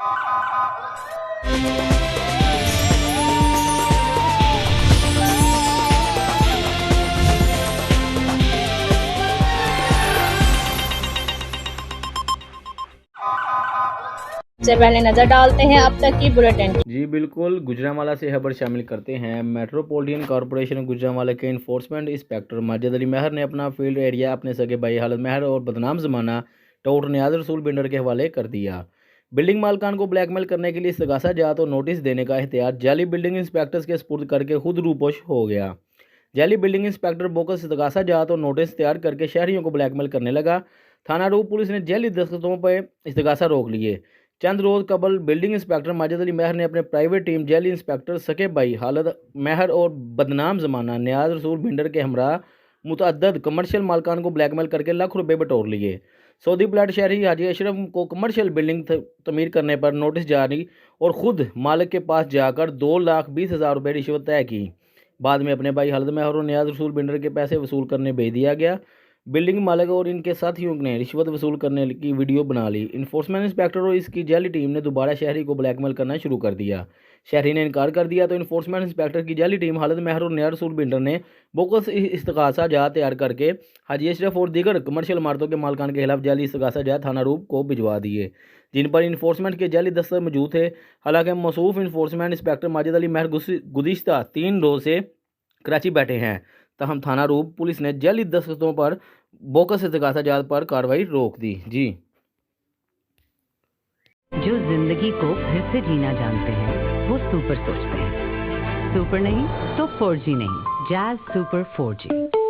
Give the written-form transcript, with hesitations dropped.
सबसे पहले नजर डालते हैं अब तक की बुलेटिन। जी बिल्कुल, गुजरांवाला से खबर शामिल करते हैं। मेट्रोपॉलिटन कॉरपोरेशन गुजरांवाला के इन्फोर्समेंट इंस्पेक्टर माजिद अली महर ने अपना फील्ड एरिया अपने सगे भाई हालत महर और बदनाम जमाना टॉडर नियाज रसूल बिल्डर के हवाले कर दिया। बिल्डिंग मालकान को ब्लैकमेल करने के लिए इस्तगासा जात और नोटिस देने का एहतियात जाली बिल्डिंग इंस्पेक्टर्स के सपुर्द करके खुद रूपोश हो गया। जाली बिल्डिंग इंस्पेक्टर बोकस इस्तगासा जात और नोटिस तैयार करके शहरियों को ब्लैकमेल करने लगा। थाना रूप पुलिस ने जाली दस्तखतों पर इस्तगासा रोक लिए। चंद रोज़ कबल बिल्डिंग इंस्पेक्टर माजिद अली महर ने अपने प्राइवेट टीम जैली इंस्पेक्टर सके भाई हालत महर और बदनाम जमाना नियाज रसूल भिंडर के हमरा मुतअद्दद कमर्शियल मालकान को ब्लैकमेल करके लाख रुपए बटोर लिए। सऊदी प्लाट शहरी हाजी अशरफ को कमर्शियल बिल्डिंग तमीर करने पर नोटिस जारी और ख़ुद मालिक के पास जाकर 2,20,000 रुपये रिश्वत तय की। बाद में अपने भाई हालत महर और नियाज रसूल भिंडर के पैसे वसूल करने भेज दिया गया। बिल्डिंग मालिक और इनके साथियों ने रिश्वत वसूल करने की वीडियो बना ली। इन्फोर्समेंट इंस्पेक्टर और इसकी जाली टीम ने दोबारा शहरी को ब्लैकमेल करना शुरू कर दिया। शहरी ने इनकार कर दिया तो इन्फोर्समेंट इंस्पेक्टर की जाली टीम हालत महर और नियाज रसूल बिल्डर ने बोकस इस्तगासा जात तैयार करके हाजी अशरफ और दीगर कमर्शियल इमारतों के मालकान के खिलाफ जाली इस्तगासा जात थाना रूप को भिजवा दिए, जिन पर इन्फोर्समेंट के जाली दस्तर मौजूद थे। हालांकि मौसूफ इन्फोर्समेंट इंस्पेक्टर माजिद अली महर गुज़िश्ता 3 रोज़ से कराची बैठे हैं। तहम थाना रूप पुलिस ने जाली दस्तखतों पर बोकस इस्तगासा जात पर कार्रवाई रोक दी। जी, जो जिंदगी को फिर से जीना जानते हैं वो सुपर सोचते हैं। सुपर नहीं तो 4G नहीं, जैज़ सुपर 4G।